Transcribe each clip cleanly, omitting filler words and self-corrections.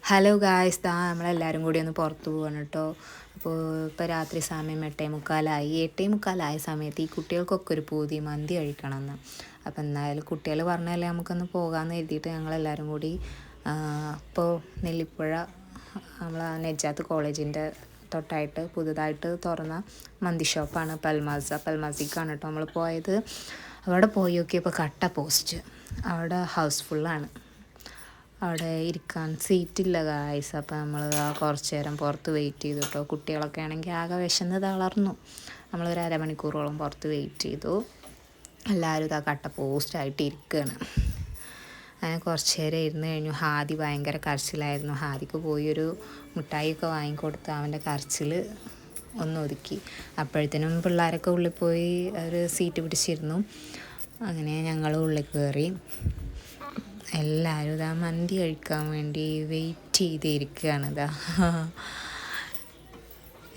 Hello guys, നമ്മളെല്ലാവരും കൂടി ഒന്ന് പുറത്ത് പോവാണ് കേട്ടോ. അപ്പോൾ ഇപ്പോൾ രാത്രി സമയം 8:45 സമയത്ത് ഈ കുട്ടികൾക്കൊക്കെ ഒരു പൂതി മന്തി കഴിക്കണമെന്ന്. അപ്പോൾ എന്തായാലും കുട്ടികൾ പറഞ്ഞാലേ നമുക്കൊന്ന് പോകാമെന്ന് എഴുതിയിട്ട് ഞങ്ങളെല്ലാവരും കൂടി ഇപ്പോൾ നെല്ലിപ്പുഴ നമ്മളെ നെജാത്ത് കോളേജിൻ്റെ തൊട്ടായിട്ട് പുതുതായിട്ട് തുറന്ന മന്തി ഷോപ്പാണ് പൽമാസിക്കാണ് കേട്ടോ നമ്മൾ പോയത്. അവിടെ പോയി നോക്കിയപ്പോൾ കട്ട പോസ്റ്റ്, അവിടെ ഹൗസ്ഫുള്ളാണ്, അവിടെ ഇരിക്കാൻ സീറ്റില്ല ഗായ്സ്. അപ്പോൾ നമ്മൾ കുറച്ച് നേരം പുറത്ത് വെയിറ്റ് ചെയ്തു കേട്ടോ. കുട്ടികളൊക്കെ ആണെങ്കിൽ ആകെ വിശന്ന് തളർന്നു. നമ്മളൊരു അരമണിക്കൂറോളം പുറത്ത് വെയിറ്റ് ചെയ്തു. എല്ലാവരും ഇതാ കട്ട പോസ്റ്റായിട്ട് ഇരിക്കുകയാണ്. അങ്ങനെ കുറച്ച് നേരം ഇരുന്ന് കഴിഞ്ഞു. ഹാദി ഭയങ്കര കരച്ചിലായിരുന്നു. ഹാദിക്ക് പോയി ഒരു മിഠായിയൊക്കെ വാങ്ങിക്കൊടുത്ത് അവൻ്റെ കരച്ചിൽ ഒന്ന് ഒതുക്കി. അപ്പോഴത്തേനും പിള്ളേരൊക്കെ ഉള്ളിൽ പോയി ഒരു സീറ്റ് പിടിച്ചിരുന്നു. അങ്ങനെ ഞങ്ങൾ ഉള്ളിൽ കയറി. എല്ലാവരും ഇതാ മന്തി കഴിക്കാൻ വേണ്ടി വെയിറ്റ് ചെയ്തിരിക്കുകയാണ്.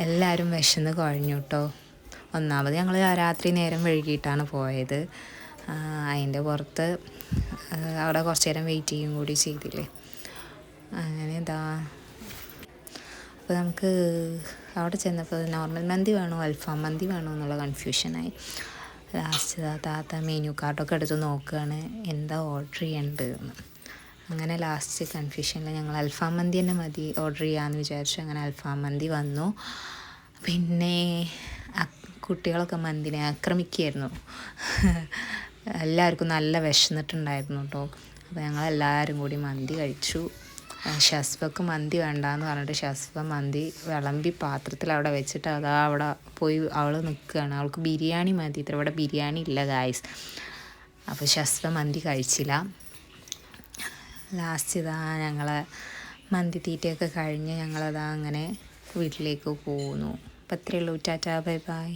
എല്ലാവരും വിശന്ന് കുഴഞ്ഞു കേട്ടോ. ഒന്നാമത് ഞങ്ങൾ രാത്രി നേരം വൈകിട്ടാണ് പോയത്. അതിൻ്റെ പുറത്ത് അവിടെ കുറച്ച് നേരം വെയിറ്റ് ചെയ്യും കൂടി ചെയ്തില്ലേ. അങ്ങനെ അപ്പോൾ നമുക്ക് അവിടെ ചെന്നപ്പോൾ നോർമൽ മന്തി വേണോ അൽഫാം മന്തി വേണോ എന്നുള്ള കൺഫ്യൂഷനായി. ലാസ്റ്റ് താത്ത മെനു കാർഡൊക്കെ എടുത്ത് നോക്കുകയാണ് എന്താ ഓർഡർ ചെയ്യേണ്ടതെന്ന്. അങ്ങനെ ലാസ്റ്റ് കൺഫ്യൂഷനിൽ ഞങ്ങൾ അൽഫാം മന്തി തന്നെ മതി ഓർഡർ ചെയ്യാമെന്ന് വിചാരിച്ചു. അങ്ങനെ അൽഫാം മന്തി വന്നു. പിന്നെ കുട്ടികളൊക്കെ മന്തിനെ ആക്രമിക്കുകയായിരുന്നു. എല്ലാവർക്കും നല്ല വിശന്നിട്ടുണ്ടായിരുന്നു കേട്ടോ. അപ്പോൾ ഞങ്ങളെല്ലാവരും കൂടി മന്തി കഴിച്ചു. ഷസ്ഫക്ക് മന്തി വേണ്ടാന്ന് പറഞ്ഞിട്ട് ഷസ്ഫ മന്തി വിളമ്പി പാത്രത്തിൽ അവിടെ വെച്ചിട്ട് അവിടെ പോയി അവൾ നിൽക്കുകയാണ്. അവൾക്ക് ബിരിയാണി മതി, ഇവിടെ ബിരിയാണി ഇല്ല ഗായ്സ്. അപ്പോൾ ഷസ്ഫ മന്തി കഴിച്ചില്ല. ലാസ്റ്റ് ഞങ്ങളെ മന്തി തീറ്റയൊക്കെ കഴിഞ്ഞ് ഞങ്ങളതാ അങ്ങനെ വീട്ടിലേക്ക് പോകുന്നു. അപ്പോൾ അത്രയേ ഉള്ളൂ. Tata bye bye.